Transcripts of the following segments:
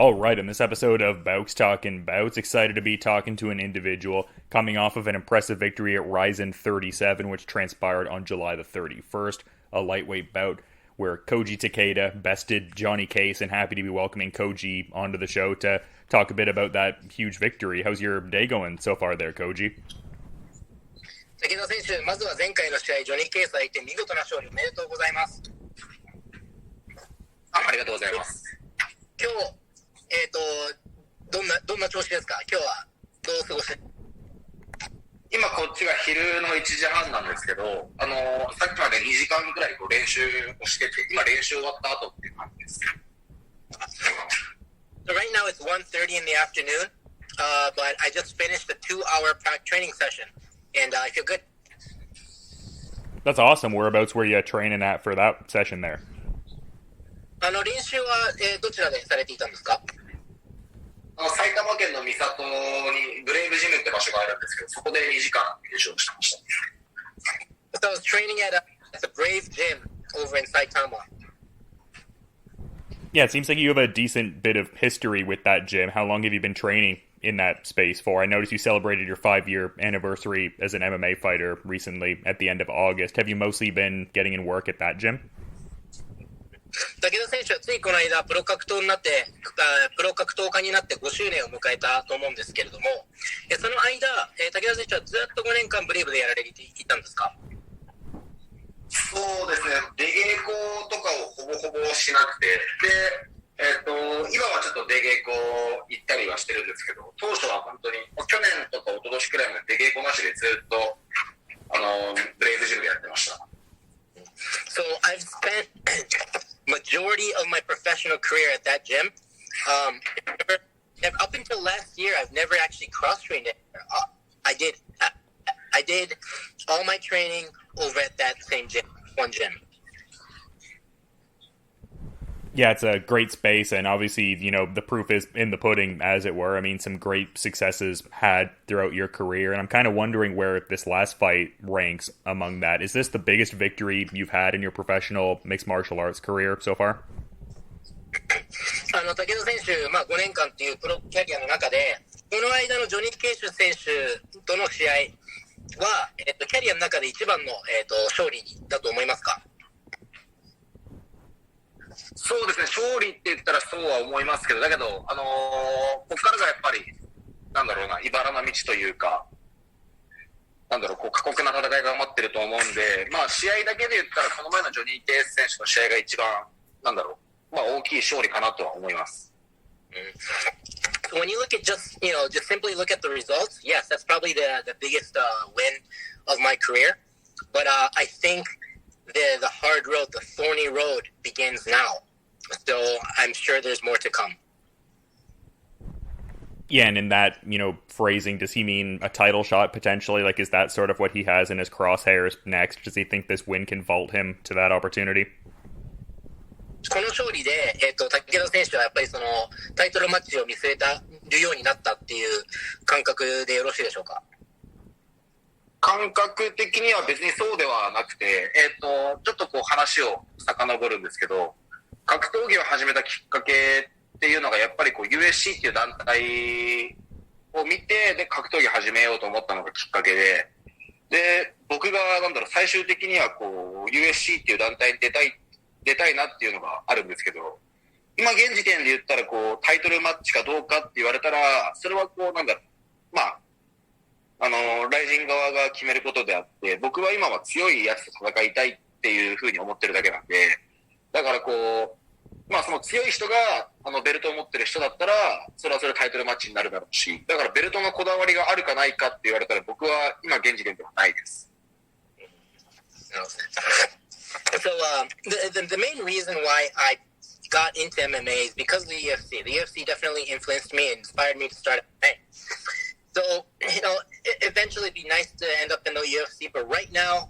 All right, in this episode of Bowks Talking Bouts, excited to be talking to an individual coming off of an impressive victory at Rizin 37, which transpired on July the 31st, a lightweight bout where Koji Takeda bested Johnny Case, and happy to be welcoming Koji onto the show to talk a bit about that huge victory. How's your day going so far there, Koji? 武田選手、まずは前回の試合、ジョニー・ケイス相手見事な勝利おめでとうございます。ありがとうございます。今日、どんな調子ですか？今日はどう過ごして？今こっちが昼の1時半なんですけど、さっきまで2時間ぐらい練習をしてて、今練習終わった後っていう感じです。So right now it's 1:30 in the afternoon, but I just finished a 2-hour training session, and I feel good. That's awesome. Whereabouts were you training at for that session there? 練習は、どちらでされていたんですか？埼玉県の三郷にブレイブジムって場所があるんですけど、そこで2時間練習をしてました。So I was training at the Brave Gym over in Saitama. Yeah, it seems like you have a decent bit of history with that gym. How long have you been training in that space for? I noticed you celebrated your 5-year anniversary as an MMA fighter recently at the end of August. Have you mostly been getting in work at that gym? 武田選手はついこの間プロ格闘家になって5周年を迎えたと思うんですけれども、その間、武田選手はずっと5年間ブレイブでやられていたんですか？そうですね、出稽古とかをほぼほぼしなくて、で、今はちょっと出稽古行ったりはしてるんですけど、当初は本当に去年とか一昨年くらいまで出稽古なしでずっとブレイブジムでやってました。So I've spent majority of my professional career at that gym. Up until last year, I've never actually cross-trained it. I did all my training over at that same gym, one gym. Yeah, it's a great space, and obviously, the proof is in the pudding, as it were. I mean, some great successes had throughout your career, and I'm kind of wondering where this last fight ranks among that. Is this the biggest victory you've had in your professional mixed martial arts career so far? 武田選手、5年間というプロキャリアの中で、この間のジョニー・ケイシュ選手との試合は、キャリアの中で一番の、勝利だと思いますか？そうですね、勝利って言ったらそうは思いますけど、だけど、ここからがやっぱり、茨の道というか、過酷な戦いが待ってると思うんで、試合だけで言ったら、この前のジョニー・ケイス選手の試合が一番、大きい勝利かなとは思います。When you look at just simply look at the results, yes, that's probably the biggest win of my career. But I think the hard road, the thorny road begins now. So I'm sure there's more to come. Yeah, and in that, phrasing, does he mean a title shot potentially? Like, is that sort of what he has in his crosshairs next? Does he think this win can vault him to that opportunity? この勝利で、武田選手はやっぱりそのタイトルマッチを見据えたるようになったっていう感覚でよろしいでしょうか？感覚的には別にそうではなくて、ちょっと話を遡るんですけど、格闘技を始めたきっかけっていうのがやっぱりUSC っていう団体を見て、で格闘技始めようと思ったのがきっかけで、僕が最終的にはUSC っていう団体に出たいなっていうのがあるんですけど、今現時点で言ったらタイトルマッチかどうかって言われたら、それはライジン側が決めることであって、僕は今は強いやつと戦いたいっていうふうに思ってるだけなんで、だからその強い人がベルトを持ってる人だったら、それはそれタイトルマッチになるだろうし、だからベルトのこだわりがあるかないかって言われたら、僕は今現時点ではないです。So the main reason why I got into MMA is because of the UFC. The UFC definitely influenced me and inspired me to start MMA. So, eventually it'd be nice to end up in the UFC, but right now,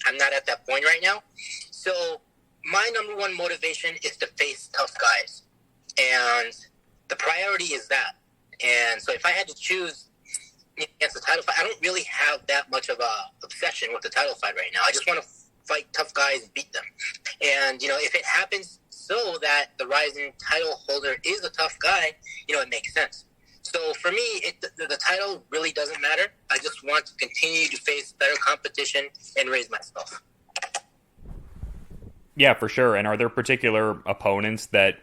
I'm not at that point right now. So, my number one motivation is to face tough guys. And the priority is that. And so if I had to choose against the title fight, I don't really have that much of a obsession with the title fight right now. I just want to fight tough guys and beat them. And, if it happens so that the Rizin title holder is a tough guy, it makes sense. So for me, the title really doesn't matter. I just want to continue to face better competition and raise myself. Yeah, for sure. And are there particular opponents that,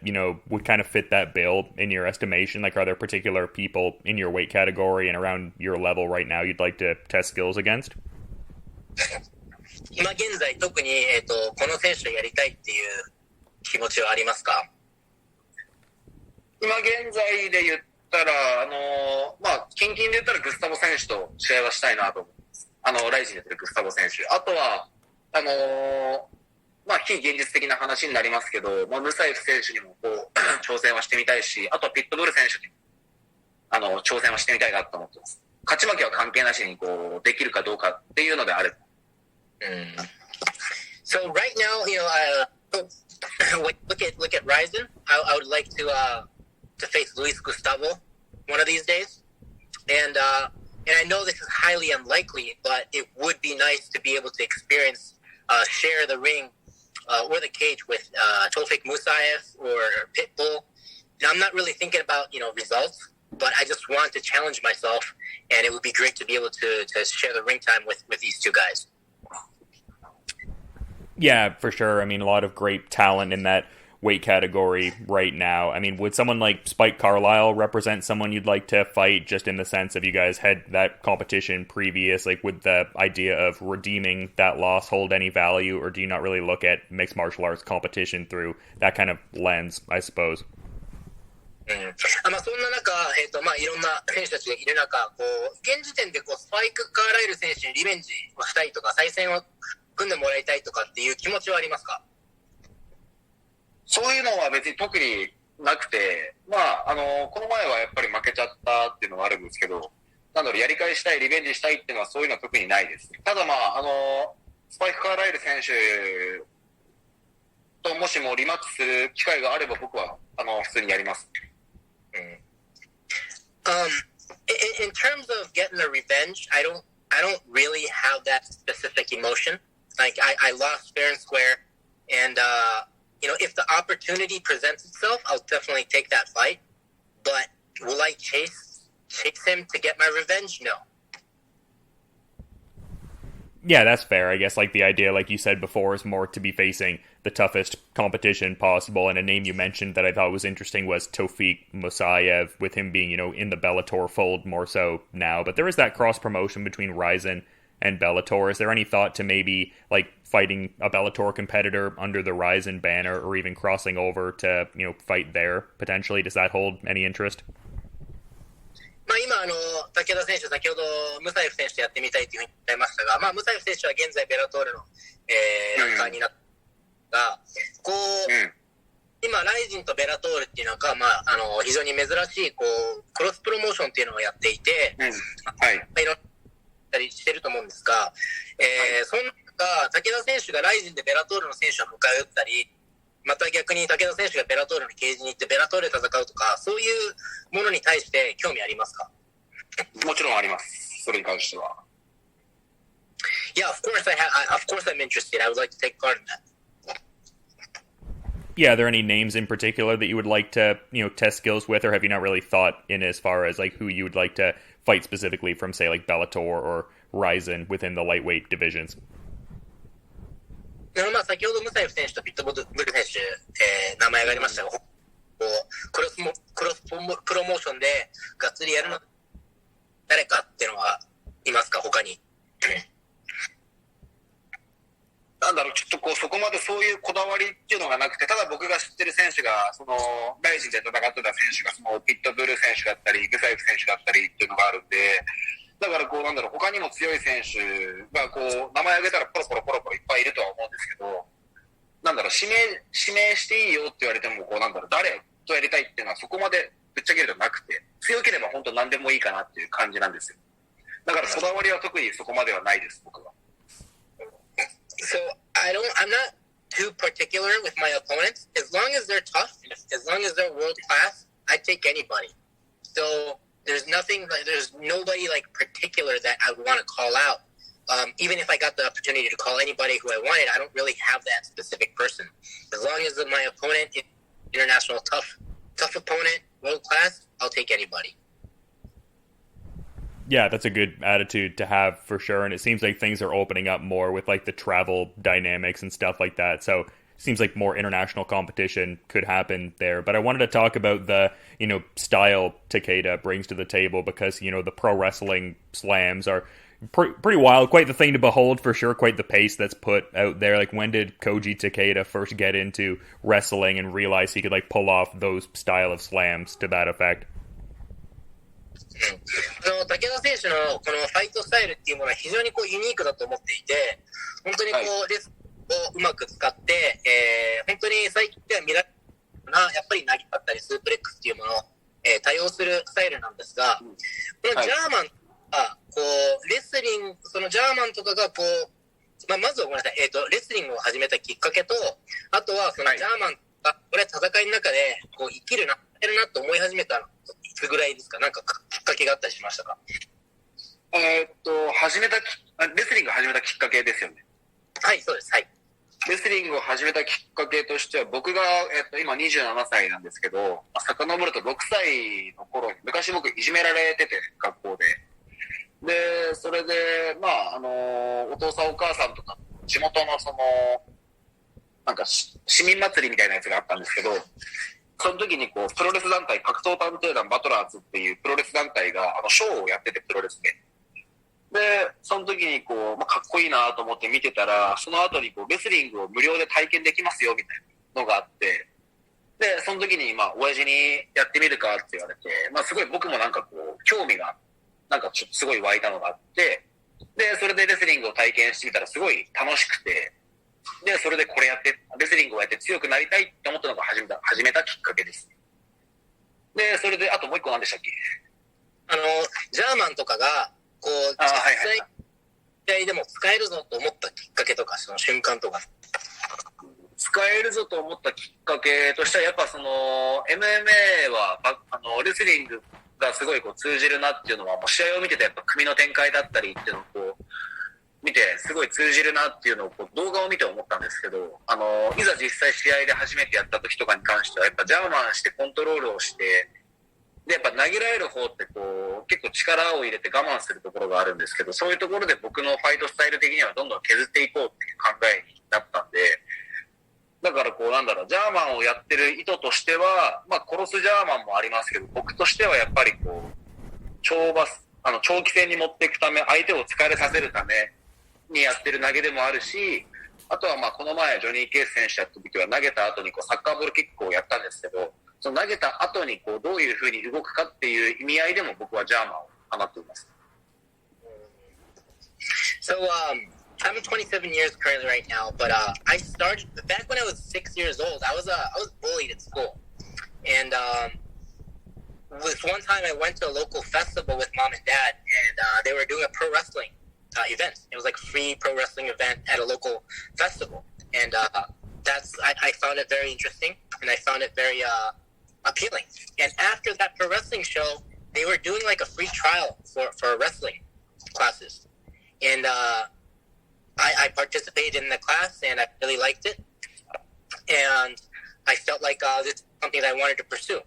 would kind of fit that bill in your estimation? Like, are there particular people in your weight category and around your level right now you'd like to test skills against? 今現在特に、この選手とやりたいっていう気持ちはありますか？今現在で言ったら、近々で言ったらグスタボ選手と試合はしたいなと思います。ライジンでやってるグスタボ選手。あとは、非現実的な話になりますけど、ムサイフ選手にも挑戦はしてみたいし、あとはピットブル選手にも挑戦はしてみたいなと思ってます。勝ち負けは関係なしにできるかどうかっていうのであれば。So right now, look at Rizin. I would like to face Luis Gustavo one of these days, and I know this is highly unlikely, but it would be nice to be able to experience share the ring or the cage with Tofik Musayev or Pitbull. Now, I'm not really thinking about results, but I just want to challenge myself, and it would be great to be able to share the ring time with these two guys. Yeah, for sure. I mean, a lot of great talent in that weight category right now. I mean, would someone like Spike Carlisle represent someone you'd like to fight, just in the sense of you guys had that competition previous? Like, would the idea of redeeming that loss hold any value, or do you not really look at mixed martial arts competition through that kind of lens, I suppose? そんな中、いろんな選手たちがいる中、現時点でスパイク・カーライル選手にリベンジをしたいとか、再戦を組んでもらいたいとかっていう気持ちはありますか？そういうのは別に特になくて、この前はやっぱり負けちゃったっていうのはあるんですけど、やり返したい、リベンジしたいっていうのはそういうのは特にないです。ただスパイク・カーライル選手ともしもリマッチする機会があれば僕は普通にやります。In terms of getting a revenge, I don't really have that specific emotion. Like I lost fair and square, and if the opportunity presents itself, I'll definitely take that fight. But will I chase him to get my revenge? No. Yeah, that's fair. I guess like the idea, like you said before, is more to be facing the toughest competition possible. And a name you mentioned that I thought was interesting was Tofik Musayev, with him being, in the Bellator fold more so now. But there is that cross promotion between Rizin and Bellator. Is there any thought to maybe like fighting a Bellator competitor under the Rizin banner, or even crossing over to, fight there potentially? Does that hold any interest? 今武田選手、先ほどムサイフ選手とやってみたいというふうに言いましたが、ムサイフ選手は現在ベラトールの、ランカーになったが、今ライジンとベラトールっていうのが、非常に珍しいクロスプロモーションっていうのをやっていて、いろんなたりしてると思うんですが、そんな中、武田選手がライジンでベラトールの選手を迎え撃ったり、また逆に武田選手がベラトールのケージに行ってベラトールで戦うとか、そういうものに対して興味ありますか？もちろんあります。それに関しては。Yeah, of course I'm interested. I would like to take part in that. Yeah, are there any names in particular that you would like to, test skills with, or have you not really thought in as far as like who you would like to fight specifically from, say, like Bellator or Rizin within the lightweight divisions? 先ほどムサイフ選手とピットブル選手、名前がありましたが、クロスプロモーションでがっつりやるの誰かっていうのはいますか、他に？ちょっとそこまでそういうこだわりっていうのがなくて、ただ僕が知ってる選手が、ライジンで戦ってた選手が、ピットブル選手だったり、ムサイフ選手だったりっていうのがあるんで、だから他にも強い選手が名前挙げたらポロポロいっぱいいるとは思うんですけど、指名していいよって言われても、誰とやりたいっていうのはそこまでぶっちゃけるとなくて、強ければ本当何でもいいかなっていう感じなんですよ。だからこだわりは特にそこまではないです、僕は。So I'm not too particular with my opponents. As long as they're tough, as long as they're world class, I take anybody. So there's nobody like particular that I would want to call out even if I got the opportunity to call anybody who I wanted, I don't really have that specific person. As long as my opponent is international tough opponent, world class, I'll take anybody. Yeah, that's a good attitude to have for sure, and it seems like things are opening up more with like the travel dynamics and stuff like that. So it seems like more international competition could happen there. But I wanted to talk about the, style Takeda brings to the table, because, the pro wrestling slams are pretty wild, quite the thing to behold for sure, quite the pace that's put out there. Like, when did Koji Takeda first get into wrestling and realize he could like pull off those style of slams to that effect? 武田選手のこのファイトスタイルっていうものは非常にユニークだと思っていて、本当にレスをうまく使って、本当に最近では見られるな、やっぱり投げだったりスープレックスっていうものを、多用するスタイルなんですが、このジャーマンがレスリング、そのジャーマンとかがまずはごめんなさい、レスリングを始めたきっかけと、あとはそのジャーマンがこれは戦いの中で生きるなと思い始めたのいつぐらいですか？なんかきっかけがあったりしましたか？レスリングを始めたきっかけですよね。はい、そうです。はい。レスリングを始めたきっかけとしては、僕が、今27歳なんですけど、遡ると6歳の頃に、昔僕いじめられてて、学校で。で、それで、お父さんお母さんとか、地元の市民祭りみたいなやつがあったんですけど、その時にプロレス団体、格闘探偵団バトラーズっていうプロレス団体が、ショーをやってて、プロレスで。で、その時にかっこいいなと思って見てたら、その後にレスリングを無料で体験できますよみたいなのがあって、で、その時に親父にやってみるかって言われて、すごい僕も興味がすごい湧いたのがあって、で、それでレスリングを体験してみたらすごい楽しくて、で、それでこれやって、レスリングをやって強くなりたいって思ったのが始めたきっかけです。で、それで、あともう一個何でしたっけ？ジャーマンとかが、実際、試合でも使えるぞと思ったきっかけとか、その瞬間とか。使えるぞと思ったきっかけとしては、やっぱMMA は、レスリングがすごい通じるなっていうのは、もう試合を見ててやっぱ組の展開だったりっていうのを見て、すごい通じるなっていうのを動画を見て思ったんですけど、いざ実際試合で初めてやった時とかに関しては、やっぱジャーマンしてコントロールをして、で、やっぱ投げられる方って結構力を入れて我慢するところがあるんですけど、そういうところで僕のファイトスタイル的にはどんどん削っていこうっていう考えになったんで、だからジャーマンをやってる意図としては、殺すジャーマンもありますけど、僕としてはやっぱり長期戦に持っていくため、相手を疲れさせるためにやってる投げでもあるし、あとはこの前ジョニー・ケース選手やった時は投げた後にサッカーボールキックをやったんですけど、その投げた後にどういう風に動くかっていう意味合いでも僕はジャーマンを放っています。So, I'm 27 years currently right now, but I started back when I was 6 years old. I was bullied at school, and this one time I went to a local festival with mom and dad, and they were doing a pro wrestling event. It was like a free pro wrestling event at a local festival, and I found it very interesting, and I found it very appealing. And after that pro wrestling show, they were doing like a free trial for wrestling classes, and I participated in the class, and I really liked it, and I felt like this is something that I wanted to pursue.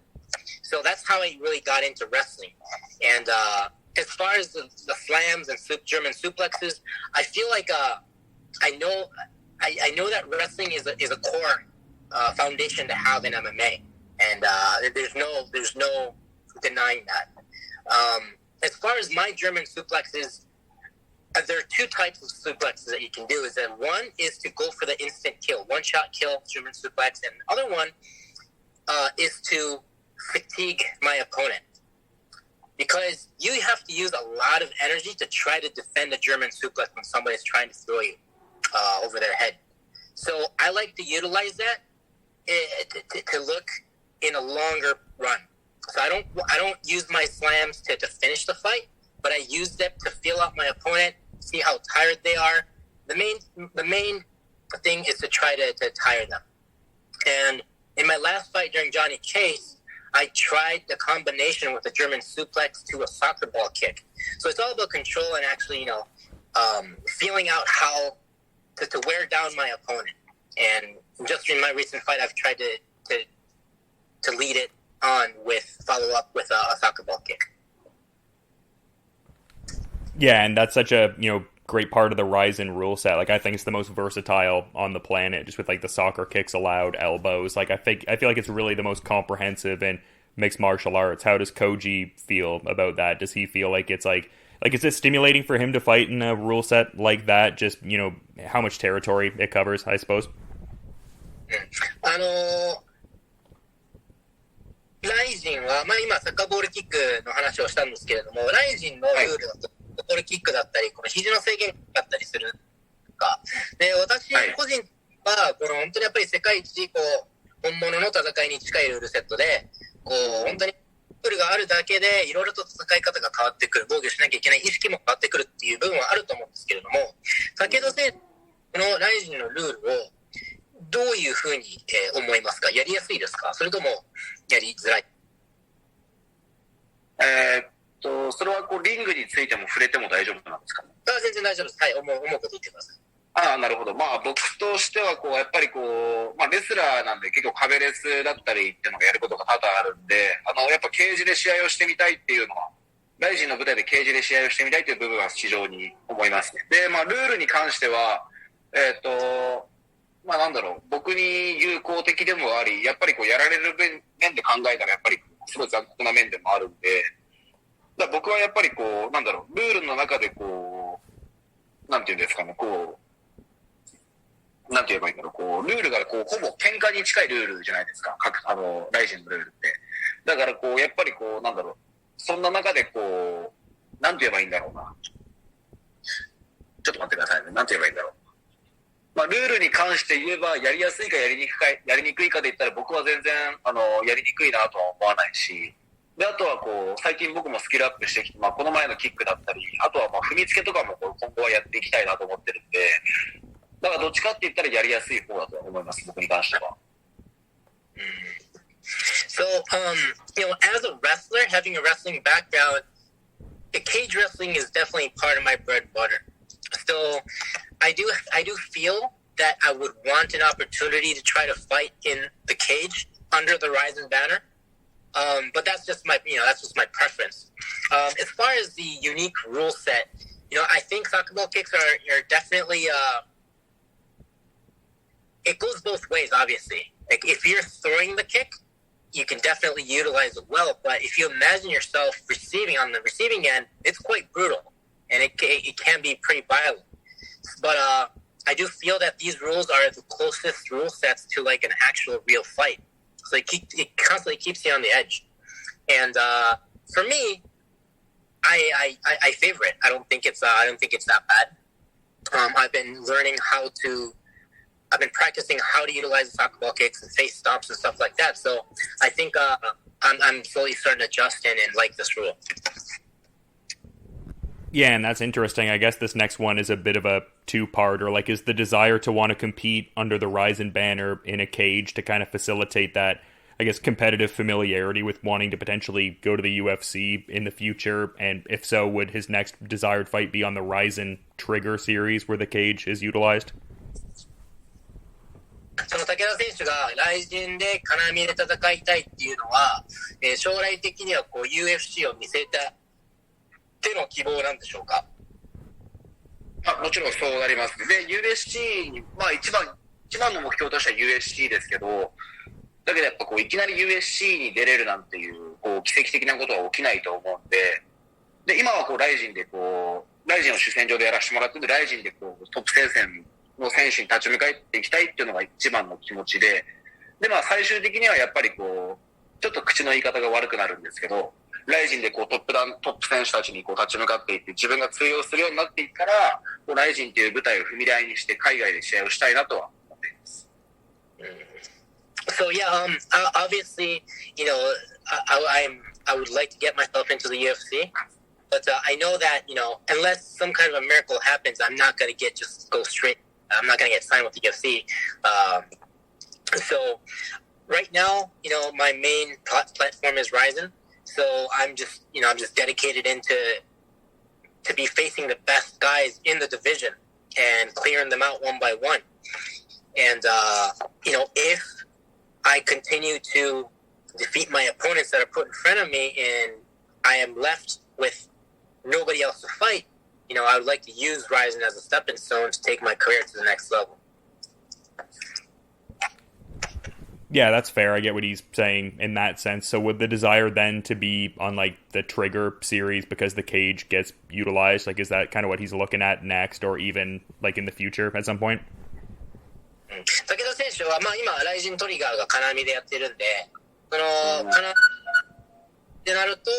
So that's how I really got into wrestling. And as far as the slams and German suplexes, I feel like I know that wrestling is a core foundation to have in MMA, and there's no denying that. As far as my German suplexes, there are two types of suplexes that you can do. Is that one is to go for the instant kill, one shot kill German suplex, and the other one is to fatigue my opponent, because you have to use a lot of energy to try to defend a German suplex when somebody is trying to throw you over their head. So I like to utilize that to look in a longer run. So I don't use my slams to finish the fight, but I use them to feel out my opponent, see how tired they are. The main thing is to try to tire them. And in my last fight during Johnny Chase, I tried the combination with a German suplex to a soccer ball kick. So it's all about control and actually, feeling out how to wear down my opponent. And just in my recent fight, I've tried to lead it on with follow up with a soccer ball kick. Yeah, and that's such a great part of the Rizin rule set. Like I think it's the most versatile on the planet, just with like the soccer kicks allowed, elbows. Like I feel like it's really the most comprehensive in mixed martial arts. How does Koji feel about that? Does he feel like it's like is it stimulating for him to fight in a rule set like that? Just how much territory it covers, I suppose. ライジンは、今サッカーボールキックの話をしたんですけれども、ライジンのルールだと、ボールキックだったり、この肘の制限だったりするか。で、私個人は、この本当にやっぱり世界一本物の戦いに近いルールセットで、本当にルールがあるだけで、いろいろと戦い方が変わってくる、防御しなきゃいけない意識も変わってくるっていう部分はあると思うんですけれども、武田選手、このライジンのルールを、どういうふうに思いますか？やりやすいですか？それともやりづらい？それはリングについても触れても大丈夫なんですかね？全然大丈夫です。はい、思うこと言ってください。なるほど。僕としてはやっぱりレスラーなんで結構壁レスだったりっていうのがやることが多々あるんで、やっぱケージで試合をしてみたいっていうのは、ライジンの舞台でケージで試合をしてみたいという部分は非常に思いますね。で、ルールに関しては、僕に有効的でもあり、やっぱりやられる面で考えたらやっぱりすごい残酷な面でもあるんで、僕はやっぱりルールの中でなんていうんですかね、なんて言えばいいんだろう、ルールがほぼ喧嘩に近いルールじゃないですか、ライジンのルールって。だからやっぱりそんな中でなんて言えばいいんだろうな。ちょっと待ってくださいね。なんて言えばいいんだろう。ルールに関して言えば、やりやすいかやりにくいかで言ったら、僕は全然、やりにくいなとは思わないし、で、あとは最近僕もスキルアップしてきて、この前のキックだったり、あとは踏みつけとかも今後はやっていきたいなと思ってるんで、だからどっちかって言ったらやりやすい方だと思います、僕に関しては。So, as a wrestler, having a wrestling background, cage wrestling is definitely part of my bread and butter. So, I do feel that I would want an opportunity to try to fight in the cage under the Rizin banner. But that's just my preference. As far as the unique rule set, I think soccer ball kicks are definitely, it goes both ways, obviously. Like if you're throwing the kick, you can definitely utilize it well. But if you imagine yourself receiving on the receiving end, it's quite brutal and it can be pretty violent. But I do feel that these rules are the closest rule sets to like an actual real fight. So it constantly keeps you on the edge. And for me, I favor it. I don't think it's that bad. I've been practicing how to utilize the soccer ball kicks and face stomps and stuff like that. So I think I'm slowly starting to adjust and like this rule. Yeah, and that's interesting. I guess this next one is a bit of a two-parter. Like, is the desire to want to compete under the Rizin banner in a cage to kind of facilitate that, I guess, competitive familiarity with wanting to potentially go to the UFC in the future? And if so, would his next desired fight be on the Rizin Trigger series where the cage is utilized? その武田選手がライジンで金網で戦いたいっていうのは、将来的にはUFC を見据えた手の希望なんでしょうか？もちろんそうなります。で、USC に、一番の目標としては USC ですけど、だけどやっぱいきなり USC に出れるなんていう、奇跡的なことは起きないと思うんで、で、今はライジンを主戦場でやらせてもらってて、ライジンでトップ戦線の選手に立ち向かっていきたいっていうのが一番の気持ちで、で、最終的にはやっぱりちょっと口の言い方が悪くなるんですけど、ライジンでトップ選手たちに立ち向かっていって自分が通用するようになっていったら、ライジンという舞台を踏み台にして海外で試合をしたいなとは思っています。So yeah, obviously, I would like to get myself into the UFC, but I know that unless some kind of a miracle happens, I'm not going to go straight. I'm not going to get signed with the UFC. So right now, my main platform is Rizin. So I'm just dedicated into to be facing the best guys in the division and clearing them out one by one. And, if I continue to defeat my opponents that are put in front of me and I am left with nobody else to fight, I would like to use Rizin as a stepping stone to take my career to the next level. Yeah, that's fair. I get what he's saying in that sense. So would the desire then to be on like the Trigger series because the cage gets utilized, like is that kind of what he's looking at next or even like in the future at some point? 武田選手は、今ライジントリガーが金網でやってるんで、その金網ってなると、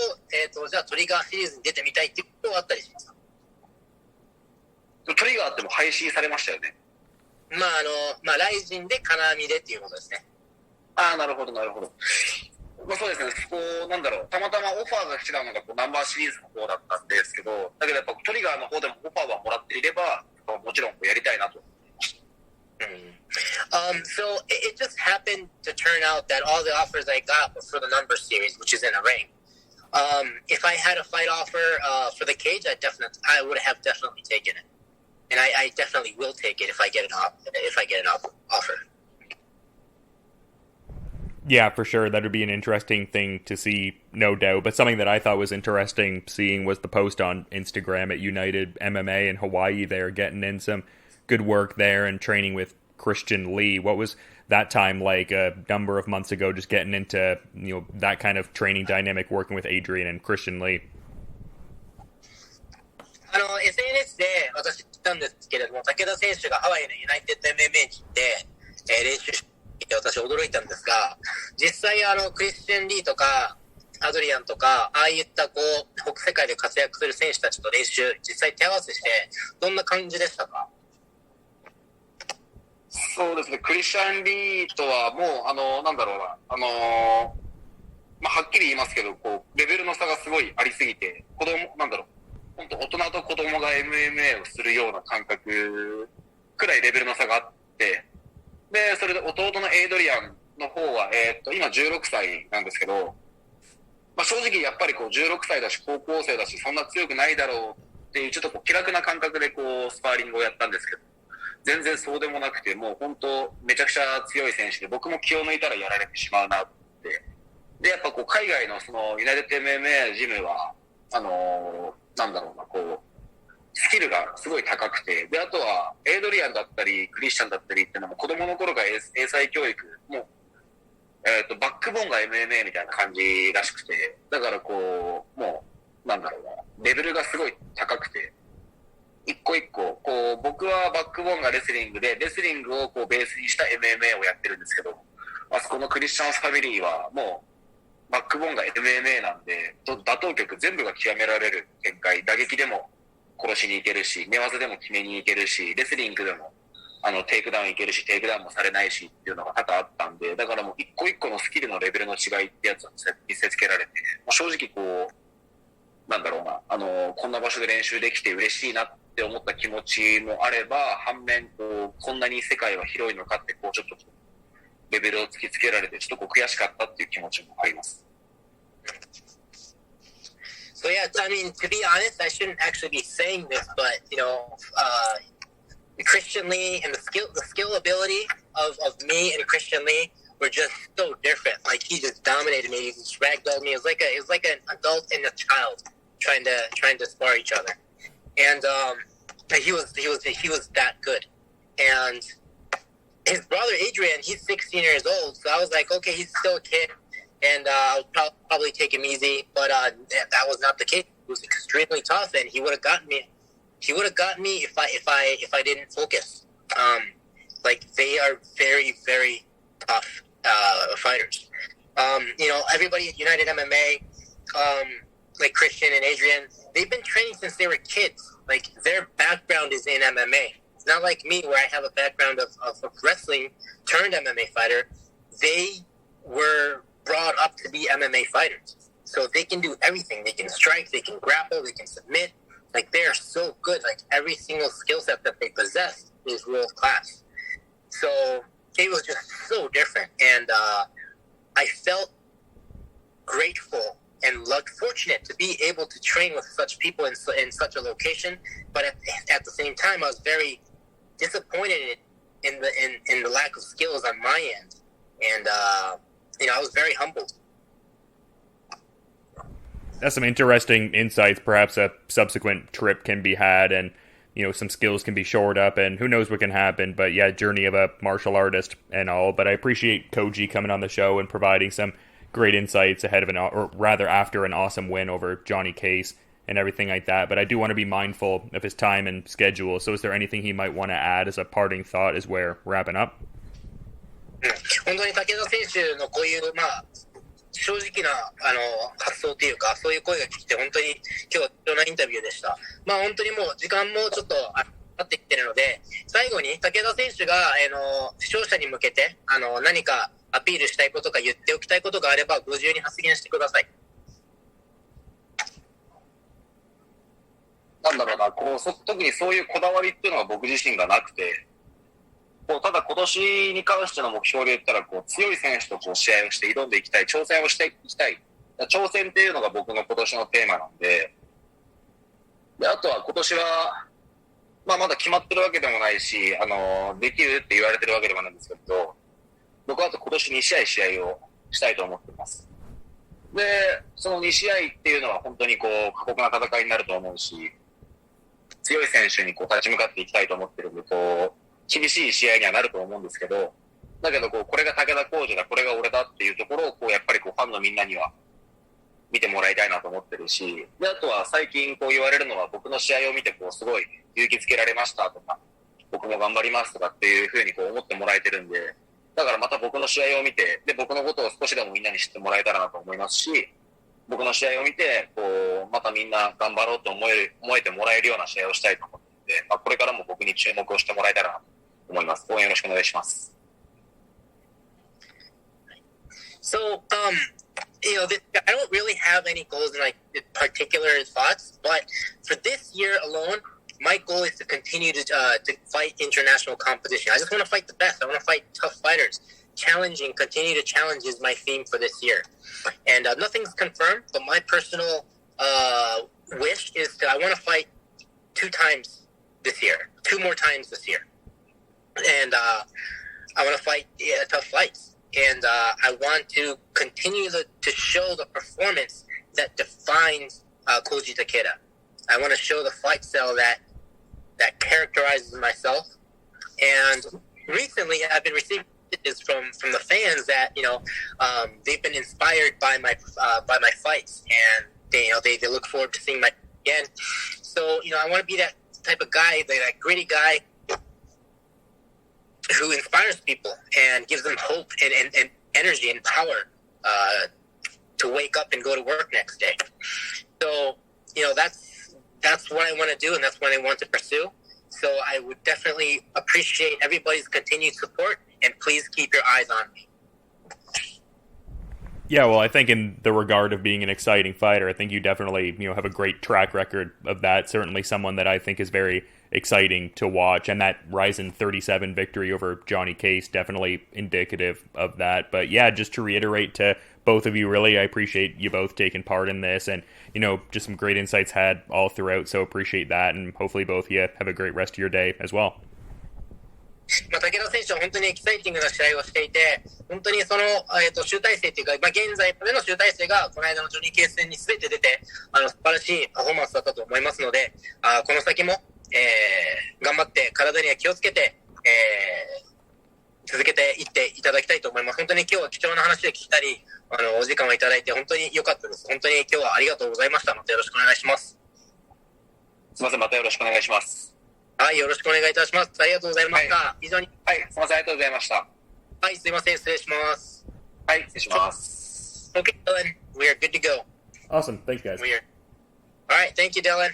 じゃあトリガーシリーズに出てみたいっていうことはあったりしますか？トリガーっても配信されましたよね。ライジンで金網でっていうことですね。ああ、なるほど、なるほど。そうですね、たまたまオファーが来たのがナンバーシリーズの方だったんですけど、だけどやっぱトリガーの方でもオファーはもらっていれば、もちろんやりたいなと。So it just happened to turn out that all the offers I got were for the number series, which is in a ring. If I had a fight offer for the cage, I would have definitely taken it, and I definitely will take it if I get an offer. Yeah, for sure. That would be an interesting thing to see, no doubt. But something that I thought was interesting seeing was the post on Instagram at United MMA in Hawaii. They're getting in some good work there and training with Christian Lee. What was that time like a number of months ago, just getting into that kind of training dynamic, working with Adrian and Christian Lee? SNS で私知ったんですけれども、武田選手がハワイのユナイテッド MMA に行って、練習して私驚いたんですが、実際クリスチャン・リーとかアドリアンとかああいった北世界で活躍する選手たちと練習実際手合わせしてどんな感じでしたか？そうですね、クリスチャン・リーとはもうはっきり言いますけど、レベルの差がすごいありすぎて、本当大人と子供が MMA をするような感覚くらいレベルの差があって、で、それで弟のエイドリアンの方は、今16歳なんですけど、正直やっぱり16歳だし高校生だしそんな強くないだろうっていうちょっと気楽な感覚でスパーリングをやったんですけど、全然そうでもなくて、もう本当めちゃくちゃ強い選手で僕も気を抜いたらやられてしまうなって。で、やっぱ海外のそのユナイテッド MMA ジムは、スキルがすごい高くて、で、あとはエイドリアンだったりクリスチャンだったりっていうのも子供の頃から英才教育、もう、バックボーンが MMA みたいな感じらしくて、だからレベルがすごい高くて、一個一個、僕はバックボーンがレスリングで、レスリングをベースにした MMA をやってるんですけど、あそこのクリスチャンズファミリーはもう、バックボーンが MMA なんで、打倒局全部が極められる展開、打撃でも殺しに行けるし、寝技でも決めに行けるし、レスリングでも、テイクダウンいけるし、テイクダウンもされないしっていうのが多々あったんで、だからもう一個一個のスキルのレベルの違いってやつを見せつけられて、正直こんな場所で練習できて嬉しいなって思った気持ちもあれば、反面こんなに世界は広いのかってちょっとレベルを突きつけられてちょっと悔しかったっていう気持ちもあります。So yeah, I mean, to be honest, I shouldn't actually be saying this, but Christian Lee and the skill ability of me and Christian Lee were just so different. Like he just dominated me, he just ragdolled me. It was like an adult and a child trying to spar each other, and he was that good. And his brother Adrian, he's 16 years old, so I was like, okay, he's still a kid, and I'll probably take him easy. But that was not the case. He was extremely tough, and he would have gotten me. He would have gotten me if I didn't focus. Like they are very, very tough fighters. Everybody at United MMA, like Christian and Adrian, they've been training since they were kids. Like their background is in MMA. It's not like me where I have a background of wrestling turned MMA fighter. They were brought up to be MMA fighters. So they can do everything. They can strike, they can grapple, they can submit. Like they are so good. Like every single skill set that they possess is world class. So it was just so different. And I felt grateful and fortunate to be able to train with such people in such a location, but at the same time, I was very disappointed in the lack of skills on my end, and I was very humbled. That's some interesting insights. Perhaps a subsequent trip can be had, and some skills can be shored up, and who knows what can happen. But yeah, journey of a martial artist and all. But I appreciate Koji coming on the show and providing some great insights ahead of after an awesome win over Johnny Case and everything like that. But I do want to be mindful of his time and schedule. So is there anything he might want to add as a parting thought as we're wrapping up? 本当に武田選手のこういう、正直な発想というか、そういう声が聞いて、本当に今日は貴重なインタビューでした。本当にもう時間もちょっと経ってきてるので、最後に武田選手が視聴者に向けて何かアピールしたいことか言っておきたいことがあればご自由に発言してください。なんだろうな、特にそういうこだわりっていうのは僕自身がなくて、ただ今年に関しての目標で言ったら強い選手と試合をして挑んでいきたい、挑戦をしていきたい。挑戦っていうのが僕の今年のテーマなんで、あとは今年は、まだ決まってるわけでもないし、できるって言われてるわけでもないんですけど、僕はあと今年2試合をしたいと思っています。で、その2試合っていうのは本当に過酷な戦いになると思うし、強い選手に立ち向かっていきたいと思ってるんで、厳しい試合にはなると思うんですけど、だけどこれが武田浩二だ、これが俺だっていうところをやっぱりファンのみんなには見てもらいたいなと思ってるし、であとは最近言われるのは僕の試合を見てすごい勇気づけられましたとか、僕も頑張りますとかっていうふうに思ってもらえてるんで、だからまた僕の試合を見て、で僕のことを少しでもみんなに知ってもらえたらなと思いますし、僕の試合を見てまたみんな頑張ろうと思えてもらえるような試合をしたいと思っていて、これからも僕に注目をしてもらえたらなと思います。応援よろしくお願いします。So, I don't really have any goals and particular thoughts, but for this year alone, my goal is to continue to fight international competition. I just want to fight the best. I want to fight tough fighters. Continue to challenge is my theme for this year. And nothing's confirmed, but my personal wish is that I want to fight 2 more times this year. And I want to fight tough fights. And I want to continue to show the performance that defines Koji Takeda. I want to show the fight style that characterizes myself. And recently, I've been receiving messages from the fans that they've been inspired by my fights, and they look forward to seeing my again. So I want to be that type of guy, that gritty guy who inspires people and gives them hope and energy and power to wake up and go to work next day. So, that's what I want to do, and that's what I want to pursue. So I would definitely appreciate everybody's continued support, and please keep your eyes on me. Yeah, well, I think in the regard of being an exciting fighter, I think you definitely, have a great track record of that. Certainly someone that I think is very exciting to watch, and that Rizin 37 victory over Johnny Case definitely indicative of that. But yeah, just to reiterate to both of you, really, I appreciate you both taking part in this, and just some great insights had all throughout, so appreciate that, and hopefully both of you have a great rest of your day as well. 武田選手は本当にエキサイティングな試合をしていて、本当にその、集大成というか、現在までの集大成がこの間のジョニー・ケース戦に全て出て、素晴らしいパフォーマンスだったと思いますので、この先も、頑張って体には気をつけて、続けていっていただきたいと思います。本当に今日は貴重な話で聞いたり、お時間をいただいて本当に良かったです。本当に今日はありがとうございました。またよろしくお願いします。すみません、またよろしくお願いします。はい、よろしくお願いいたします。ありがとうございました。はい、非常に。はい、すみません、ありがとうございました。はい、すいません、失礼します。はい、失礼します。Okay, Dylan, we are good to go. Awesome, thanks guys. All right, thank you, Dylan.